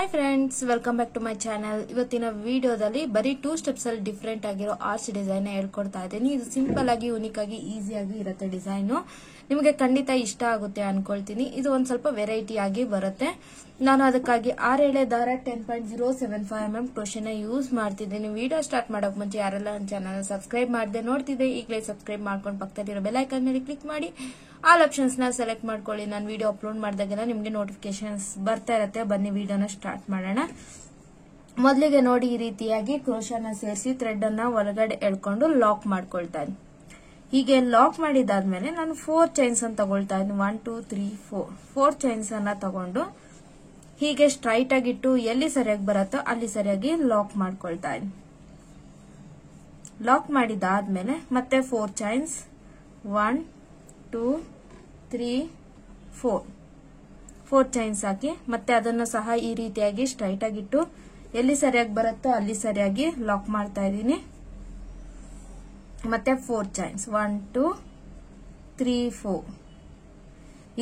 Hi friends welcome back to my channel. ಇವತ್ತಿನ ವಿಡಿಯೋದಲ್ಲಿ ಬರೀ 2 ಸ್ಟೆಪ್ಸ್ ಅಲ್ಲಿ ಡಿಫರೆಂಟ್ ಆಗಿರೋ ಆರ್ಚ್ ಡಿಸೈನ್ ಹೇಳ್ಕೊಡ್ತಾ ಇದ್ದೀನಿ। ಇದು ಸಿಂಪಲ್ ಆಗಿ ಯೂನಿಕ್ ಆಗಿ ಈಜಿ ಆಗಿ ಇರುತ್ತೆ ಡಿಸೈನ್। ನಿಮಗೆ ಖಂಡಿತ ಇಷ್ಟ ಆಗುತ್ತೆ ಅನ್ಕೊಳ್ತೀನಿ। ಇದು ಒಂದು ಸ್ವಲ್ಪ ವೆರೈಟಿ ಆಗಿ ಬರುತ್ತೆ। ನಾನು ಅದಕ್ಕಾಗಿ 6 ಎಳೆ ದಾರ 10.075 mm ಕ್ರೋಶೆನ ಯೂಸ್ ಮಾಡ್ತಿದ್ದೀನಿ। ವಿಡಿಯೋ ಸ್ಟಾರ್ಟ್ ಮಾಡೋಕೆ ಮುಂಚೆ ಯಾರೆಲ್ಲ ನನ್ನ ಚಾನೆಲ್ ಸಬ್ಸ್ಕ್ರೈಬ್ ಮಾಡದೆ ನೋಡ್ತಿದ್ರೆ ಈಗಲೇ ಸಬ್ಸ್ಕ್ರೈಬ್ ಮಾಡ್ಕೊಂಡು ಪಕ್ಕದಲ್ಲಿರೋ ಬೆಲ್ ಐಕಾನ್ ಮೇಲೆ ಕ್ಲಿಕ್ ಮಾಡಿ ಆಲ್ ಆಪ್ಷನ್ಸ್ ನ ಸೆಲೆಕ್ಟ್ ಮಾಡ್ಕೊಳ್ಳಿ। ನಾನು ವಿಡಿಯೋ ಅಪ್ಲೋಡ್ ಮಾಡಿದಾಗೆಲ್ಲ ನಿಮಗೆ ನೋಟಿಫಿಕೇಶನ್ಸ್ ಬರ್ತಾ ಇರುತ್ತೆ। ಬನ್ನಿ ವಿಡಿಯೋನ ಸ್ಟಾರ್ಟ್ ಮಾಡೋಣ। ಮೊದಲಿಗೆ ನೋಡಿ ಈ ರೀತಿಯಾಗಿ ಕ್ರೋಶನ ಸೇರಿಸಿ ಥ್ರೆಡ್ ಅನ್ನ ಒಳಗಡೆ ಎಳ್ಕೊಂಡು ಲಾಕ್ ಮಾಡ್ಕೊಳ್ತಾ ಇದ್ದೀನಿ। ಹೀಗೆ ಲಾಕ್ ಮಾಡಿದಾದ್ಮೇಲೆ ನಾನು 4 ಚೈನ್ಸ್ ಅನ್ನು ತಗೊಳ್ತಾ ಇದ್ದೀನಿ। 1 2 3 4 ಚೈನ್ಸ್ ಅನ್ನ ತಗೊಂಡು ಹೀಗೆ ಸ್ಟ್ರೈಟ್ ಆಗಿಟ್ಟು ಎಲ್ಲಿ ಸರಿಯಾಗಿ ಬರುತ್ತೋ ಅಲ್ಲಿ ಸರಿಯಾಗಿ ಲಾಕ್ ಮಾಡ್ಕೊಳ್ತಾ ಇದ್ದೀನಿ। ಲಾಕ್ ಮಾಡಿದಾದ್ಮೇಲೆ ಮತ್ತೆ 4 ಚೈನ್ಸ್ 1 2 3 4 ಚೈನ್ಸ್ ಹಾಕಿ ಮತ್ತೆ ಅದನ್ನು ಸಹ ಈ ರೀತಿಯಾಗಿ ಸ್ಟ್ರೈಟ್ ಆಗಿಟ್ಟು ಎಲ್ಲಿ ಸರಿಯಾಗಿ ಬರುತ್ತೋ ಅಲ್ಲಿ ಸರಿಯಾಗಿ ಲಾಕ್ ಮಾಡ್ತಾ ಇದ್ದೀನಿ। ಮತ್ತೆ 4 ಚೈನ್ಸ್ 1 2 3 4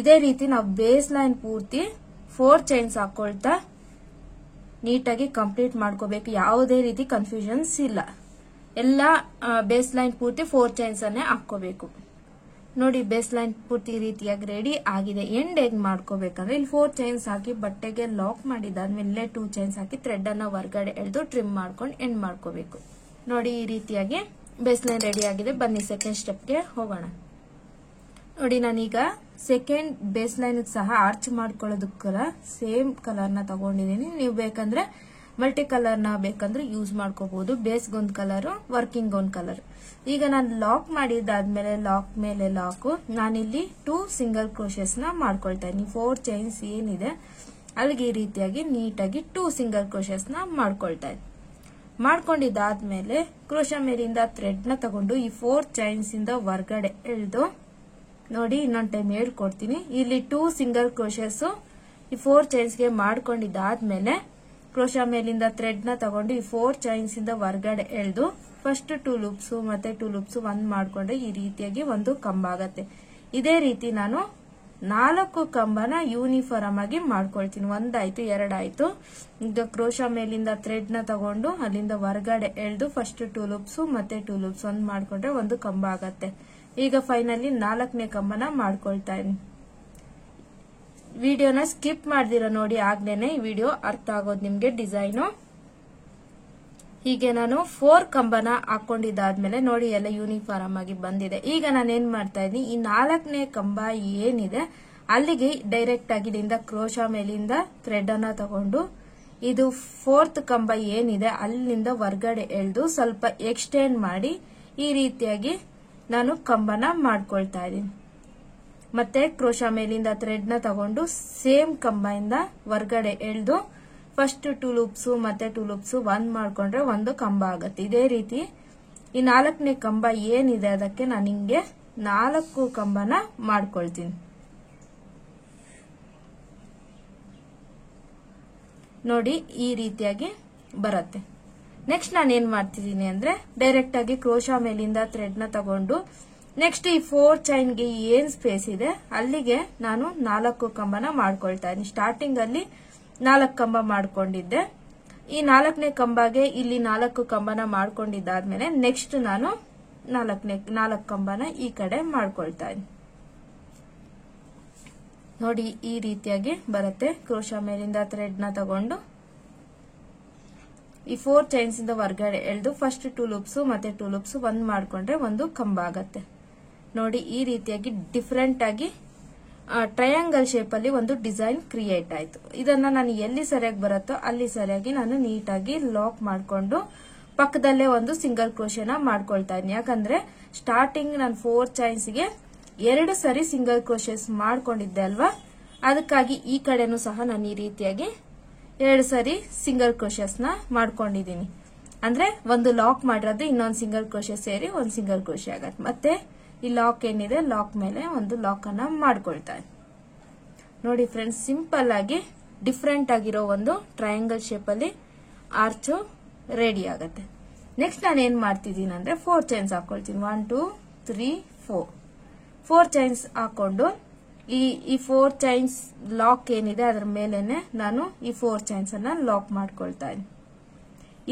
ಇದೇ ರೀತಿ ನಾವು ಬೇಸ್ ಲೈನ್ ಪೂರ್ತಿ 4 ಚೈನ್ಸ್ ಹಾಕೊಳ್ತಾ ನೀಟಾಗಿ ಕಂಪ್ಲೀಟ್ ಮಾಡ್ಕೋಬೇಕು। ಯಾವುದೇ ರೀತಿ ಕನ್ಫ್ಯೂಷನ್ಸ್ ಇಲ್ಲ। ಎಲ್ಲ ಬೇಸ್ ಲೈನ್ ಪೂರ್ತಿ 4 ಚೈನ್ಸ್ ಅನ್ನೇ ಹಾಕೋಬೇಕು। ನೋಡಿ ಬೇಸ್ ಲೈನ್ ಪೂರ್ತಿ ರೀತಿಯಾಗಿ ರೆಡಿ ಆಗಿದೆ। ಎಂಡ್ ಹೇಗ್ ಮಾಡ್ಕೋಬೇಕಂದ್ರೆ ಇಲ್ಲಿ 4 ಚೈನ್ಸ್ ಹಾಕಿ ಬಟ್ಟೆಗೆ ಲಾಕ್ ಮಾಡಿದಾದ್ಮೇಲೆ 2 ಚೈನ್ಸ್ ಹಾಕಿ ಥ್ರೆಡ್ ಅನ್ನ ಹೊರಗಡೆ ಎಳೆದು ಟ್ರಿಮ್ ಮಾಡ್ಕೊಂಡು ಎಂಡ್ ಮಾಡ್ಕೋಬೇಕು। ನೋಡಿ ಈ ರೀತಿಯಾಗಿ ಬೇಸ್ ಲೈನ್ ರೆಡಿ ಆಗಿದೆ। ಬನ್ನಿ ಸೆಕೆಂಡ್ ಸ್ಟೆಪ್ಗೆ ಹೋಗೋಣ। ನೋಡಿ ನಾನೀಗ ಸೆಕೆಂಡ್ ಬೇಸ್ ಲೈನ್ ಸಹ ಆರ್ಚ್ ಮಾಡ್ಕೊಳ್ಳೋದಕ್ಕೋಸ್ಕರ ಸೇಮ್ ಕಲರ್ ನ ತಗೊಂಡಿದ್ದೀನಿ। ನೀವು ಬೇಕಂದ್ರೆ ಮಲ್ಟಿ ಕಲರ್ ನ ಬೇಕಂದ್ರೆ ಯೂಸ್ ಮಾಡ್ಕೋಬಹುದು। ಬೇಸ್ಗೆ ಒಂದು ಕಲರ್, ವರ್ಕಿಂಗ್ ಒಂದು ಕಲರ್। ಈಗ ನಾನು ಲಾಕ್ ಮಾಡಿದಾದ್ಮೇಲೆ ಲಾಕ್ ಮೇಲೆ ಲಾಕ್ ನಾನಿಲ್ಲಿ 2 ಸಿಂಗಲ್ ಕ್ರೋಶೆಸ್ ನ ಮಾಡ್ಕೊಳ್ತಾ ಇದ್ದೀನಿ। 4 ಚೈನ್ಸ್ ಏನಿದೆ ಅಲ್ಲಿಗೆ ಈ ರೀತಿಯಾಗಿ ನೀಟಾಗಿ 2 ಸಿಂಗಲ್ ಕ್ರೋಶೆಸ್ ನ ಮಾಡ್ಕೊಳ್ತಾ ಇದ್ದೀನಿ। ಮಾಡ್ಕೊಂಡಿದ್ದಾದ್ಮೇಲೆ ಕ್ರೋಶ ಮೇಲಿಂದ ಥ್ರೆಡ್ ನ ತಗೊಂಡು ಈ 4 ಚೈನ್ಸ್ ಇಂದ ಹೊರಗಡೆ ಎಳೆದು ನೋಡಿ ಇನ್ನೊಂದು ಟೈಮ್ ಹೇಳ್ಕೊಡ್ತೀನಿ। ಇಲ್ಲಿ 2 ಸಿಂಗಲ್ ಕ್ರೋಶೆಸ್ ಈ 4 ಚೈನ್ಸ್ ಗೆ ಮಾಡ್ಕೊಂಡಿದ್ದಾದ್ಮೇಲೆ ಕ್ರೋಶ ಮೇಲಿಂದ ಥ್ರೆಡ್ ನ ತಗೊಂಡು ಈ 4 ಚೈನ್ಸ್ ಇಂದ ಹೊರಗಡೆ ಎಳೆದು ಫಸ್ಟ್ 2 ಲೂಪ್ಸ್ ಮತ್ತೆ 2 ಲೂಪ್ಸ್ ಒಂದ್ ಮಾಡ್ಕೊಂಡ್ರೆ ಈ ರೀತಿಯಾಗಿ ಒಂದು ಕಂಬ ಆಗತ್ತೆ। ಇದೇ ರೀತಿ ನಾನು 4 ಕಂಬನ ಯೂನಿಫಾರ್ಮ್ ಆಗಿ ಮಾಡ್ಕೊಳ್ತೀನಿ। 1 ಆಯ್ತು 2 ಆಯ್ತು। ಈಗ ಕ್ರೋಶ ಮೇಲಿಂದ ಥ್ರೆಡ್ ನ ತಗೊಂಡು ಅಲ್ಲಿಂದ ಹೊರಗಡೆ ಎಳೆದು ಫಸ್ಟ್ 2 ಲೂಪ್ಸ್ ಮತ್ತೆ 2 ಲೂಪ್ಸ್ ಒಂದ್ ಮಾಡ್ಕೊಂಡ್ರೆ ಒಂದು ಕಂಬ ಆಗತ್ತೆ। ಈಗ ಫೈನಲಿ 4ನೇ ಕಂಬನ ಮಾಡ್ಕೊಳ್ತಾ ಇದ್ದೀನಿ। ವಿಡಿಯೋನ ಸ್ಕಿಪ್ ಮಾಡ್ದಿರ ನೋಡಿ, ಆಗ್ಲೇನೆ ಈ ವಿಡಿಯೋ ಅರ್ಥ ಆಗೋದು ನಿಮ್ಗೆ ಡಿಸೈನು। ಹೀಗೆ ನಾನು 4 ಕಂಬನ ಹಾಕೊಂಡಿದ್ದಾದ್ಮೇಲೆ ನೋಡಿ ಎಲ್ಲ ಯೂನಿಫಾರ್ಮ್ ಆಗಿ ಬಂದಿದೆ। ಈಗ ನಾನು ಏನ್ ಮಾಡ್ತಾ ಇದ್ದೀನಿ, ಈ 4ನೇ ಕಂಬ ಏನಿದೆ ಅಲ್ಲಿಗೆ ಡೈರೆಕ್ಟ್ ಆಗಿ ಇಲ್ಲಿಂದ ಕ್ರೋಶ ಮೇಲಿಂದ ಥ್ರೆಡ್ ಅನ್ನ ತಗೊಂಡು ಇದು 4th ಕಂಬ ಏನಿದೆ ಅಲ್ಲಿಂದ ಹೊರಗಡೆ ಎಳೆದು ಸ್ವಲ್ಪ ಎಕ್ಸ್ಟೆಂಡ್ ಮಾಡಿ ಈ ರೀತಿಯಾಗಿ ನಾನು ಕಂಬನ ಮಾಡ್ಕೊಳ್ತಾ ಇದ್ದೀನಿ। ಮತ್ತೆ ಕ್ರೋಶ ಮೇಲಿಂದ ಥ್ರೆಡ್ ನ ತಗೊಂಡು ಸೇಮ್ ಕಂಬದಿಂದ ಹೊರಗಡೆ ಎಳೆದು ಫಸ್ಟ್ 2 ಲೂಪ್ಸ್ ಮತ್ತೆ 2 ಲೂಪ್ಸ್ ಒಂದ್ ಮಾಡ್ಕೊಂಡ್ರೆ ಒಂದು ಕಂಬ ಆಗತ್ತೆ। ಇದೇ ರೀತಿ ಈ 4ನೇ ಕಂಬ ಏನಿದೆ ಅದಕ್ಕೆ ನಾನು ಹಿಂಗೆ 4 ಕಂಬನ ಮಾಡ್ಕೊಳ್ತೀನಿ। ನೋಡಿ ಈ ರೀತಿಯಾಗಿ ಬರುತ್ತೆ। ನೆಕ್ಸ್ಟ್ ನಾನು ಏನ್ ಮಾಡ್ತಿದ್ದೀನಿ ಅಂದ್ರೆ ಡೈರೆಕ್ಟ್ ಆಗಿ ಕ್ರೋಶ ಮೇಲಿಂದ ಥ್ರೆಡ್ ನ ತಗೊಂಡು ನೆಕ್ಸ್ಟ್ ಈ 4 ಚೈನ್ ಗೆ ಏನ್ ಸ್ಪೇಸ್ ಇದೆ ಅಲ್ಲಿಗೆ ನಾನು 4 ಕಂಬನ ಮಾಡ್ಕೊಳ್ತಾ ಇದ್ದೀನಿ। ಸ್ಟಾರ್ಟಿಂಗ್ ಅಲ್ಲಿ 4 ಕಂಬ ಮಾಡ್ಕೊಂಡಿದ್ದೆ। ಈ 4ನೇ ಕಂಬಗೆ ಇಲ್ಲಿ 4 ಕಂಬನ ಮಾಡ್ಕೊಂಡಿದ್ದಾದ್ಮೇಲೆ ನೆಕ್ಸ್ಟ್ ನಾನು 4 ಕಂಬನ ಈ ಕಡೆ ಮಾಡ್ಕೊಳ್ತಾ ಇದ್ದೀನಿ। ನೋಡಿ ಈ ರೀತಿಯಾಗಿ ಬರುತ್ತೆ। ಕ್ರೋಶ ಮೇಲಿಂದ ಥ್ರೆಡ್ ನ ತಗೊಂಡು ಈ 4 ಚೈನ್ಸ್ ಇಂದ ಹೊರಗಡೆ ಎಳೆದು ಫಸ್ಟ್ 2 ಲೂಪ್ಸ್ ಮತ್ತೆ 2 ಲೂಪ್ಸ್ ಒಂದ್ ಮಾಡ್ಕೊಂಡ್ರೆ ಒಂದು ಕಂಬ ಆಗತ್ತೆ। ನೋಡಿ ಈ ರೀತಿಯಾಗಿ ಡಿಫರೆಂಟ್ ಆಗಿ ಟ್ರಯಾಂಗಲ್ ಶೇಪ್ ಅಲ್ಲಿ ಒಂದು ಡಿಸೈನ್ ಕ್ರಿಯೇಟ್ ಆಯ್ತು। ಇದನ್ನ ನಾನು ಎಲ್ಲಿ ಸರಿಯಾಗಿ ಬರುತ್ತೋ ಅಲ್ಲಿ ಸರಿಯಾಗಿ ನಾನು ನೀಟಾಗಿ ಲಾಕ್ ಮಾಡ್ಕೊಂಡು ಪಕ್ಕದಲ್ಲೇ ಒಂದು ಸಿಂಗಲ್ ಕ್ರೋಶೆನ ಮಾಡ್ಕೊಳ್ತಾ ಇದ್ದೀನಿ। ಯಾಕಂದ್ರೆ ಸ್ಟಾರ್ಟಿಂಗ್ ನಾನು 4 ಚೈನ್ಸ್ ಗೆ 2 ಸರಿ ಸಿಂಗಲ್ ಕ್ರೋಶೆಸ್ ಮಾಡ್ಕೊಂಡಿದ್ದೆ ಅಲ್ವಾ, ಅದಕ್ಕಾಗಿ ಈ ಕಡೆನೂ ಸಹ ನಾನು ಈ ರೀತಿಯಾಗಿ 2 ಸರಿ ಸಿಂಗಲ್ ಕ್ರೋಶೆಸ್ ನ ಮಾಡ್ಕೊಂಡಿದ್ದೀನಿ। ಅಂದ್ರೆ ಒಂದು ಲಾಕ್ ಮಾಡಿರೋದು ಇನ್ನೊಂದು ಸಿಂಗಲ್ ಕ್ರೋಶೆ ಸೇರಿ ಒಂದು ಸಿಂಗಲ್ ಕ್ರೋಶೆ ಆಗತ್ತೆ। ಮತ್ತೆ ಈ ಲಾಕ್ ಏನಿದೆ ಲಾಕ್ ಮೇಲೆ ಒಂದು ಲಾಕ್ ಅನ್ನ ಮಾಡ್ಕೊಳ್ತಾ ಇದ್ದೀನಿ। ನೋಡಿ ಫ್ರೆಂಡ್ಸ್, ಸಿಂಪಲ್ ಆಗಿ ಡಿಫರೆಂಟ್ ಆಗಿರೋ ಒಂದು ಟ್ರಯಾಂಗಲ್ ಶೇಪ್ ಅಲ್ಲಿ ಆರ್ಚ್ ರೆಡಿ ಆಗತ್ತೆ। ನೆಕ್ಸ್ಟ್ ನಾನು ಏನ್ ಮಾಡ್ತಿದ್ದೀನಿ ಅಂದ್ರೆ 4 ಚೈನ್ಸ್ ಹಾಕೊಳ್ತೀನಿ। 1 2 3 4 ಚೈನ್ಸ್ ಹಾಕೊಂಡು ಈ 4 ಚೈನ್ಸ್ ಲಾಕ್ ಏನಿದೆ ಅದರ ಮೇಲೆನೆ ನಾನು ಈ 4 ಚೈನ್ಸ್ ಅನ್ನ ಲಾಕ್ ಮಾಡ್ಕೊಳ್ತಾ ಇದ್ದೀನಿ.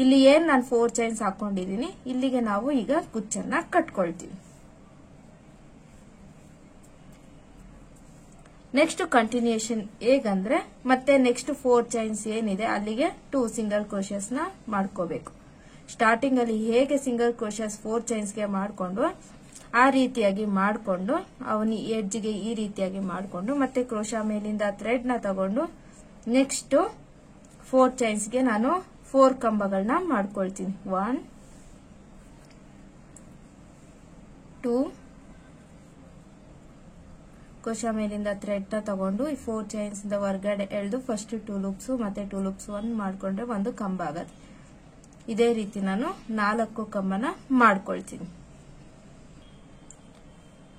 ಇಲ್ಲಿ ಏನ್ ನಾನು 4 ಚೈನ್ಸ್ ಹಾಕೊಂಡಿದೀನಿ ಇಲ್ಲಿಗೆ ನಾವು ಈಗ ಕುಚ್ಚನ್ನ ಕಟ್ಕೊಳ್ತೀವಿ. ನೆಕ್ಸ್ಟ್ ಕಂಟಿನ್ಯೂಷನ್ ಹೇಗಂದ್ರೆ ಮತ್ತೆ ನೆಕ್ಸ್ಟ್ 4 ಚೈನ್ಸ್ ಏನಿದೆ ಅಲ್ಲಿಗೆ 2 ಸಿಂಗಲ್ ಕ್ರೋಶಸ್ ನ ಮಾಡ್ಕೋಬೇಕು. ಸ್ಟಾರ್ಟಿಂಗ್ ಅಲ್ಲಿ ಹೇಗೆ ಸಿಂಗಲ್ ಕ್ರೋಶಸ್ 4 ಚೈನ್ಸ್ ಗೆ ಮಾಡ್ಕೊಂಡು ಆ ರೀತಿಯಾಗಿ ಮಾಡ್ಕೊಂಡು ಅವನಿ ಎಡ್ಜ್ಗೆ ಈ ರೀತಿಯಾಗಿ ಮಾಡ್ಕೊಂಡು ಮತ್ತೆ ಕ್ರೋಶಾ ಮೇಲಿಂದ ಥ್ರೆಡ್ ನ ತಗೊಂಡು ನೆಕ್ಸ್ಟ್ 4 ಚೈನ್ಸ್ ಗೆ ನಾನು 4 ಕಂಬಗಳನ್ನ ಮಾಡ್ಕೊಳ್ತೀನಿ. 1 2 ಕ್ರೋಶಾ ಮೇಲಿಂದ ಥ್ರೆಡ್ ನ ತಗೊಂಡು ಈ 4 ಚೈನ್ಸ್ ಇಂದ ಹೊರಗಡೆ ಎಳೆದು ಫಸ್ಟ್ 2 ಲೂಪ್ಸ್ ಮತ್ತೆ 2 ಲೂಪ್ಸ್ 1 ಮಾಡ್ಕೊಂಡ್ರೆ ಒಂದು ಕಂಬ ಆಗತ್ತೆ. ಇದೇ ರೀತಿ ನಾನು 4 ಕಂಬನ ಮಾಡ್ಕೊಳ್ತೀನಿ.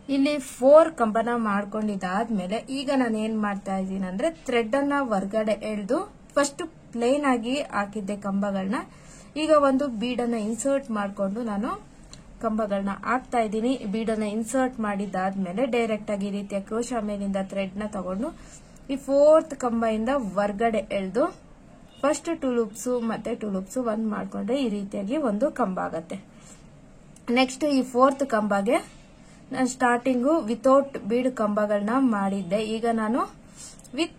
ಇಲ್ಲಿ 4 ಕಂಬನ ಮಾಡ್ಕೊಂಡಿದ್ದಾದ್ಮೇಲೆ ಈಗ ನಾನು ಏನ್ ಮಾಡ್ತಾ ಇದ್ದೀನಿ ಅಂದ್ರೆ ಥ್ರೆಡ್ ಅನ್ನ ಹೊರಗಡೆ ಎಳೆದು ಫಸ್ಟ್ ಪ್ಲೇನ್ ಆಗಿ ಹಾಕಿದ್ದೆ ಕಂಬಗಳನ್ನ. ಈಗ ಒಂದು ಬೀಡನ್ನ ಇನ್ಸರ್ಟ್ ಮಾಡ್ಕೊಂಡು ನಾನು ಕಂಬಗಳನ್ನ ಹಾಕ್ತಾ ಇದ್ದೀನಿ. ಬೀಡನ್ನ ಇನ್ಸರ್ಟ್ ಮಾಡಿದ್ದಾದ್ಮೇಲೆ ಡೈರೆಕ್ಟ್ ಆಗಿ ಈ ರೀತಿಯ ಕ್ರೋಶಾ ಮೇಲಿಂದ ಥ್ರೆಡ್ ನ ತಗೊಂಡು ಈ 4th ಕಂಬದಿಂದ ಹೊರಗಡೆ ಎಳೆದು ಫಸ್ಟ್ 2 ಲೂಪ್ಸ್ ಮತ್ತೆ 2 ಲೂಪ್ಸ್ 1 ಮಾಡ್ಕೊಂಡ್ರೆ ಈ ರೀತಿಯಾಗಿ ಒಂದು ಕಂಬ ಆಗತ್ತೆ. ನೆಕ್ಸ್ಟ್ ಈ 4th ಕಂಬಗೆ ನಾನು ಸ್ಟಾರ್ಟಿಂಗು ವಿತೌಟ್ ಬೀಡ್ ಕಂಬಗಳನ್ನ ಮಾಡಿದ್ದೆ. ಈಗ ನಾನು ವಿತ್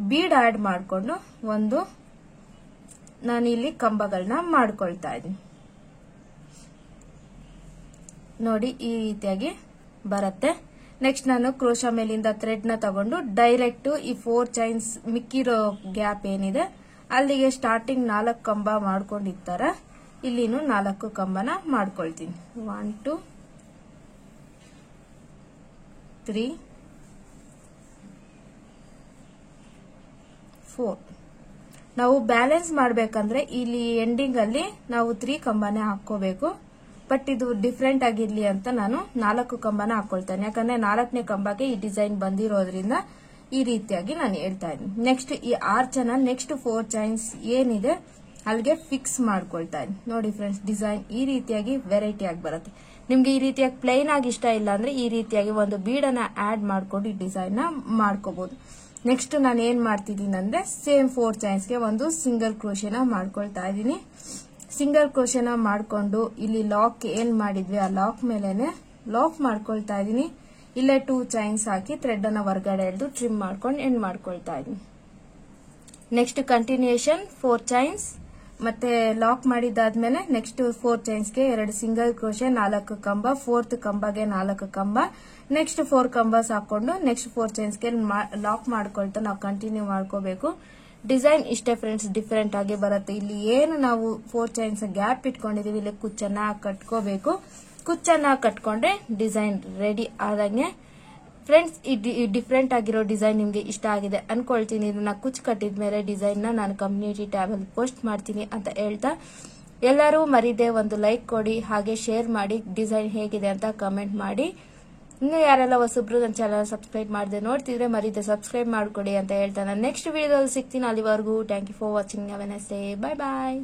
ಬೀಡ್ ಆಡ್ ಮಾಡಿಕೊಂಡು ನಾನು ಇಲ್ಲಿ ಕಂಬಗಳನ್ನ ಮಾಡ್ಕೊಳ್ತಾ ಇದ್ದೀನಿ. ನೋಡಿ ಈ ರೀತಿಯಾಗಿ ಬರುತ್ತೆ. ನೆಕ್ಸ್ಟ್ ನಾನು ಕ್ರೋಶಾ ಮೇಲಿಂದ ಥ್ರೆಡ್ ನ ತಗೊಂಡು ಡೈರೆಕ್ಟ್ ಈ 4 ಚೈನ್ಸ್ ಮಿಕ್ಕಿರೋ ಗ್ಯಾಪ್ ಏನಿದೆ ಅಲ್ಲಿಗೆ ಸ್ಟಾರ್ಟಿಂಗ್ 4 ಕಂಬ ಮಾಡ್ಕೊಂಡಿರ್ತಾರ ಇಲ್ಲಿನೂ 4 ಕಂಬನ ಮಾಡ್ಕೊಳ್ತೀನಿ. 1 2 3 4. ನಾವು ಬ್ಯಾಲೆನ್ಸ್ ಮಾಡ್ಬೇಕಂದ್ರೆ ಇಲ್ಲಿ ಎಂಡಿಂಗ್ ಅಲ್ಲಿ ನಾವು 3 ಕಂಬನೇ ಹಾಕೋಬೇಕು. ಬಟ್ ಇದು ಡಿಫ್ರೆಂಟ್ ಆಗಿರ್ಲಿ ಅಂತ ನಾನು 4 ಕಂಬನ ಹಾಕೊಳ್ತೇನೆ. ಯಾಕಂದ್ರೆ 4ನೇ ಕಂಬಕ್ಕೆ ಈ ಡಿಸೈನ್ ಬಂದಿರೋದ್ರಿಂದ ಈ ರೀತಿಯಾಗಿ ನಾನು ಹೇಳ್ತಾ ಇದ್ದೀನಿ. ನೆಕ್ಸ್ಟ್ ಈ ಆರ್ಚ್ ಅನ್ನ ನೆಕ್ಸ್ಟ್ 4 ಚೈನ್ಸ್ ಏನಿದೆ ಅಲ್ಲಿಗೆ ಫಿಕ್ಸ್ ಮಾಡ್ಕೊಳ್ತಾ ಇದ್ದೀನಿ. ನೋಡಿ ಫ್ರೆಂಡ್ಸ್, ಡಿಸೈನ್ ಈ ರೀತಿಯಾಗಿ ವೆರೈಟಿ ಆಗಿ ಬರುತ್ತೆ. ನಿಮ್ಗೆ ಈ ರೀತಿಯಾಗಿ ಪ್ಲೈನ್ ಆಗಿ ಇಷ್ಟ ಇಲ್ಲ ಅಂದ್ರೆ ಈ ರೀತಿಯಾಗಿ ಒಂದು ಬೀಡನ್ನ ಆಡ್ ಮಾಡ್ಕೊಂಡು ಈ ಡಿಸೈನ್ ನ ಮಾಡ್ಕೋಬಹುದು. ನೆಕ್ಸ್ಟ್ ನಾನು ಏನ್ ಮಾಡ್ತಿದ್ದೀನಿ ಅಂದ್ರೆ ಸೇಮ್ 4 ಚೈನ್ಸ್ಗೆ ಒಂದು ಸಿಂಗಲ್ ಕ್ರೋಶೆನ ಮಾಡ್ಕೊಳ್ತಾ ಇದ್ದೀನಿ. ಸಿಂಗಲ್ ಕ್ರೋಶೆನ ಮಾಡ್ಕೊಂಡು ಇಲ್ಲಿ ಲಾಕ್ ಏನ್ ಮಾಡಿದ್ವಿ ಆ ಲಾಕ್ ಮೇಲೆನೆ ಲಾಕ್ ಮಾಡ್ಕೊಳ್ತಾ ಇದೀನಿ. ಇಲ್ಲೇ 2 ಚೈನ್ಸ್ ಹಾಕಿ ಥ್ರೆಡ್ ಅನ್ನ ಹೊರಗಡೆ ಎಳೆದು ಟ್ರಿಮ್ ಮಾಡ್ಕೊಂಡು ಎಂಡ್ ಮಾಡ್ಕೊಳ್ತಾ ಇದೀನಿ. ನೆಕ್ಸ್ಟ್ ಕಂಟಿನ್ಯೂಷನ್ 4 ಚೈನ್ಸ್ ಮತ್ತೆ ಲಾಕ್ ಮಾಡಿದಾದ್ಮೇಲೆ ನೆಕ್ಸ್ಟ್ 4 ಚೈನ್ಸ್ಗೆ 2 ಸಿಂಗಲ್ ಕ್ರೋಶೆ 4 ಕಂಬ, 4th ಕಂಬಗೆ 4 ಕಂಬ, ನೆಕ್ಸ್ಟ್ 4 ಕಂಬಸ್ ಹಾಕೊಂಡು ನೆಕ್ಸ್ಟ್ 4 ಚೈನ್ಸ್ಗೆ ಲಾಕ್ ಮಾಡ್ಕೊಳ್ತಾ ನಾವು ಕಂಟಿನ್ಯೂ ಮಾಡ್ಕೋಬೇಕು. ಡಿಸೈನ್ ಇಷ್ಟೇ ಫ್ರೆಂಡ್ಸ್, ಡಿಫರೆಂಟ್ ಆಗಿ ಬರುತ್ತೆ. ಇಲ್ಲಿ ಏನು ನಾವು 4 ಚೈನ್ಸ್ ಗ್ಯಾಪ್ ಇಟ್ಕೊಂಡಿದೀವಿ ಇಲ್ಲಿ ಕುಚ್ಚನ್ನ ಕಟ್ಕೋಬೇಕು. ಕುಚ್ಚನ್ನ ಕಟ್ಕೊಂಡ್ರೆ ಡಿಸೈನ್ ರೆಡಿ ಆದಂಗೆ. ಫ್ರೆಂಡ್ಸ್, ಈ ಡಿಫರೆಂಟ್ ಆಗಿರೋ ಡಿಸೈನ್ ನಿಮ್ಗೆ ಇಷ್ಟ ಆಗಿದೆ ಅನ್ಕೊಳ್ತೀನಿ. ಇದನ್ನ ಕುಚ್ಚು ಕಟ್ಟಿದ ಮೇಲೆ ಡಿಸೈನ್ ನ ನಾನು ಕಮ್ಯುನಿಟಿ ಟ್ಯಾಬ್ ಅಲ್ಲಿ ಪೋಸ್ಟ್ ಮಾಡ್ತೀನಿ ಅಂತ ಹೇಳ್ತಾ ಎಲ್ಲರೂ ಮರಿದೆ ಒಂದು ಲೈಕ್ ಕೊಡಿ, ಹಾಗೆ ಶೇರ್ ಮಾಡಿ, ಡಿಸೈನ್ ಹೇಗಿದೆ ಅಂತ ಕಮೆಂಟ್ ಮಾಡಿ. ಇನ್ನು ಯಾರೆಲ್ಲ ಹೊಸಬ್ರು ನನ್ನ ಚಾನಲ್ ಸಬ್ಸ್ಕ್ರೈಬ್ ಮಾಡದೆ ನೋಡ್ತಿದ್ರೆ ಮರಿದೆ ಸಬ್ಸ್ಕ್ರೈಬ್ ಮಾಡ್ಕೊಡಿ ಅಂತ ಹೇಳ್ತಾ ನಾನು ನೆಕ್ಸ್ಟ್ ವಿಡಿಯೋದಲ್ಲಿ ಸಿಗ್ತೀನಿ. ಅಲ್ಲಿವರೆಗೂ thank you for watching. Have a nice day. Bye bye.